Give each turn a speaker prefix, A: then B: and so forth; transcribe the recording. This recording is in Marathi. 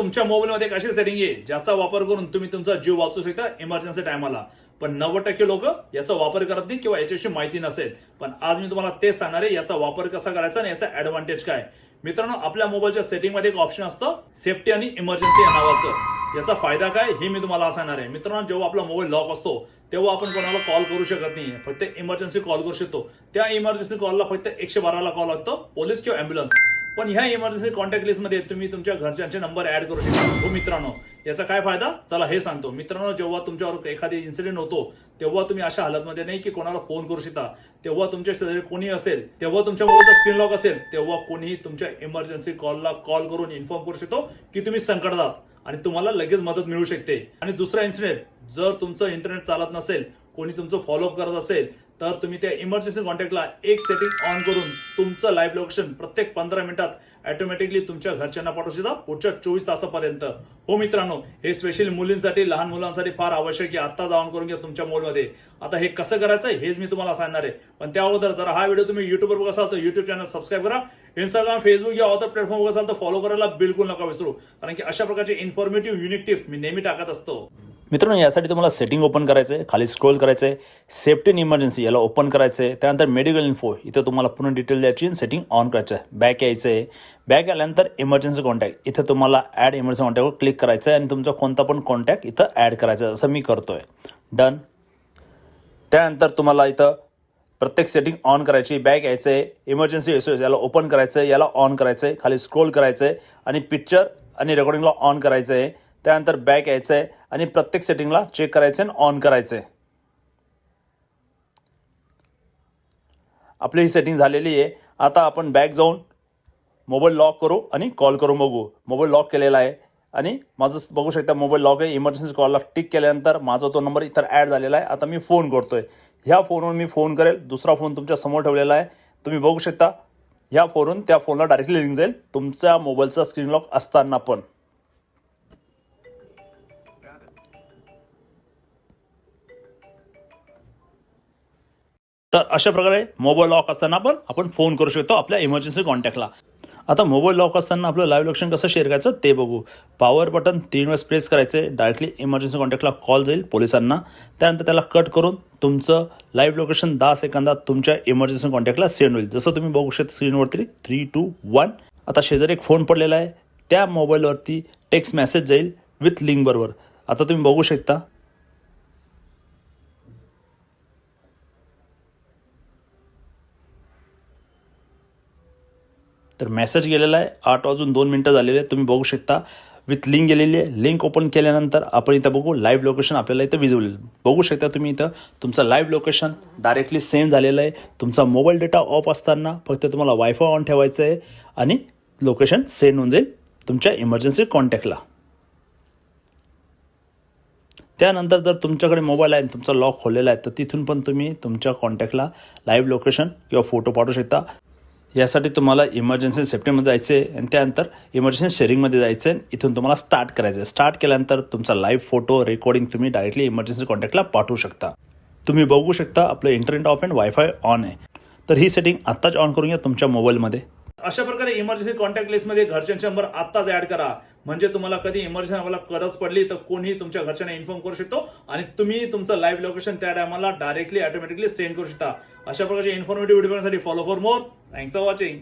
A: तुमच्या मोबाईलमध्ये एक अशी सेटिंग आहे ज्याचा वापर करून तुम्ही तुमचा जीव वाचू शकता इमर्जन्सी टायमाला. पण 90% लोक याचा वापर करत नाही किंवा याच्याशी माहिती नसेल. पण आज मी तुम्हाला तेच सांगणार आहे याचा वापर कसा करायचा आणि याचा ऍडव्हान्टेज काय. मित्रांनो, आपल्या मोबाईलच्या सेटिंगमध्ये एक ऑप्शन असतं सेफ्टी आणि इमर्जन्सी या नावाचं. याचा फायदा काय हे मी तुम्हाला सांगणार आहे. मित्रांनो, जेव्हा आपला मोबाईल लॉक असतो तेव्हा आपण कोणाला कॉल करू शकत नाही, फक्त इमर्जन्सी कॉल करू शकतो. त्या इमर्जन्सी कॉलला फक्त 112ला कॉल लागतो, पोलीस किंवा अँब्युलन्स. पण ह्या इमर्जन्सी कॉन्टॅक्ट लिस्ट मध्ये तुम्ही तुमच्या घरच्यांचे नंबर ऍड करू शकता. हो मित्रांनो, याचा काय फायदा चला हे सांगतो. मित्रांनो, जेव्हा तुमच्यावर एखादी इन्सिडेंट होतो तेव्हा तुम्ही अशा हालतमध्ये नाही की कोणाला फोन करू शकता. तेव्हा तुमच्या शेजारी कोणी असेल, तेव्हा तुमच्या मोबाईलचा स्क्रीन लॉक असेल, तेव्हा कोणीही तुमच्या इमर्जन्सी कॉलला कॉल करून इन्फॉर्म करू शकतो की तुम्ही संकटात आहात आणि तुम्हाला लगेच मदत मिळू शकते. आणि दुसरा इन्सिडेंट, जर तुमचं इंटरनेट चालत नसेल, कोणी तुमचं फॉलोअप करत असेल, तर तुम्ही त्या इमर्जन्सी कॉन्टॅक्टला एक सेटिंग ऑन करून तुमचं लाईव्ह लोकेशन प्रत्येक 15 मिनिटात ऑटोमॅटिकली तुमच्या घरच्यांना पाठवू शकता पुढच्या 24 तासापर्यंत. हो मित्रांनो, हे स्पेशली मुलींसाठी, लहान मुलांसाठी फार आवश्यक आहे. आत्ताच ऑन करून घ्या तुमच्या मोबाईलमध्ये. आता हे कसं करायचं हेच मी तुम्हाला सांगणार आहे. पण त्या अगोदर जर हा व्हिडिओ तुम्ही युट्यूबवर बघत असाल तर युट्यूब चॅनल सबस्क्राईब करा. इंस्टाग्राम, फेसबुक या अदर प्लॅटफॉर्म बघत असाल तर फॉलो करायला बिलकुल नका विसरू, कारण की अशा प्रकारचे इन्फॉर्मेटिव्ह युनिक टिप्स मी नेहमी टाकत असतो.
B: मित्रांनो, यासाठी तुम्हाला सेटिंग ओपन करायचं आहे, खाली स्क्रोल करायचं आहे, सेफ्टी आणि इमर्जन्सी याला ओपन करायचं आहे. त्यानंतर मेडिकल इन्फो इथं तुम्हाला पूर्ण डिटेल द्यायची, सेटिंग ऑन करायचं आहे. बॅक यायचं आहे. बॅक आल्यानंतर इमर्जन्सी कॉन्टॅक्ट इथं तुम्हाला ॲड इमर्जन्सी कॉन्टॅक्टवर क्लिक करायचं आहे आणि तुमचा कोणता पण कॉन्टॅक्ट इथं ॲड करायचा आहे, जसं मी करतोय. डन. त्यानंतर तुम्हाला इथं प्रत्येक सेटिंग ऑन करायची. बॅक यायचं आहे. इमर्जन्सी SOS याला ओपन करायचं आहे, याला ऑन करायचं आहे. खाली स्क्रोल करायचं आहे आणि पिक्चर आणि रेकॉर्डिंगला ऑन करायचं आहे. त्यानंतर बॅक यायचं आहे आणि प्रत्येक सेटिंगला चेक करायचं आणि ऑन करायचं आहे. आपली ही सेटिंग झालेली आहे. आता आपण बॅक जाऊन मोबाईल लॉक करू आणि कॉल करून बघू. मोबाईल लॉक केलेला आहे आणि माझं बघू शकता मोबाईल लॉक आहे. इमर्जन्सी कॉलला टिक केल्यानंतर माझा तो नंबर इथं ॲड झालेला आहे. आता मी फोन करतोय. ह्या फोनवर मी फोन करेल. दुसरा फोन तुमच्या समोर ठेवलेला आहे, तुम्ही बघू शकता. ह्या फोनवरून त्या फोनला डायरेक्टली लिंक जाईल तुमच्या मोबाईलचा स्क्रीन लॉक असताना पण. तर अशा प्रकारे मोबाईल लॉक असताना पण आपण फोन करू शकतो आपल्या इमर्जन्सी कॉन्टॅक्टला. आता मोबाईल लॉक असताना आपलं लाईव्ह लोकेशन कसं शेअर करायचं ते बघू. पॉवर बटन 3 वेळेस प्रेस करायचे, डायरेक्टली इमर्जन्सी कॉन्टॅक्टला कॉल जाईल पोलिसांना. त्यानंतर त्याला कट करून तुमचं लाईव्ह लोकेशन 10 सेकंदात तुमच्या इमर्जन्सी कॉन्टॅक्टला सेंड होईल. जसं तुम्ही बघू शकता स्क्रीनवरती 3, 2, 1. आता शेजारी एक फोन पडलेला आहे, त्या मोबाईलवरती टेक्स्ट मेसेज जाईल विथ लिंक बरोबर. आता तुम्ही बघू शकता. तर मेसेज गेलेला आहे. 8:02 झालेले आहे. तुम्ही बघू शकता विथ लिंक गेलेली आहे. लिंक ओपन केल्यानंतर आपण इथं बघू लाईव्ह लोकेशन आपल्याला इथं विजिबल बघू शकता. तुम्ही इथं तुमचं लाईव्ह लोकेशन डायरेक्टली सेंड झालेलं आहे. तुमचा मोबाईल डेटा ऑफ असताना फक्त तुम्हाला वायफाय ऑन ठेवायचं आहे आणि लोकेशन सेंड होऊन जाईल तुमच्या इमर्जन्सी कॉन्टॅक्टला. त्यानंतर जर तुमच्याकडे मोबाईल आहे आणि तुमचा लॉक खोललेला आहे तर तिथून पण तुम्ही तुमच्या कॉन्टॅक्टला लाईव्ह लोकेशन किंवा फोटो पाठवू शकता. यासाठी तुम्हाला इमर्जन्सी सेफ्टीमध्ये जायचं आहे आणि त्यानंतर इमर्जन्सी शेअरिंगमध्ये जायचं आहे. इथून तुम्हाला स्टार्ट करायचं आहे. स्टार्ट केल्यानंतर तुमचा लाईव्ह फोटो रेकॉर्डिंग तुम्ही डायरेक्टली इमर्जन्सी कॉन्टॅक्टला पाठवू शकता. तुम्ही बघू शकता आपलं internet of and wifi on आहे. तर ही सेटिंग आत्ताच ऑन करून घ्या तुमच्या मोबाईलमध्ये.
A: अशा प्रकारे इमर्जन्सी कॉन्टॅक्ट लिस्टमध्ये घरच्यांचे नंबर आत्ताच ऍड करा, म्हणजे तुम्हाला कधी इमर्जन्सी नंबरला गरज पडली तर कोणीही तुमच्या घरच्यांना इन्फॉर्म करू शकतो आणि तुम्ही तुमचं लाईव्ह लोकेशन त्या टायमाला डायरेक्टली ऑटोमॅटिकली सेंड करू शकता. अशा प्रकारचे इन्फॉर्मेटिव्ह व्हिडिओसाठी follow for more. Thanks for watching.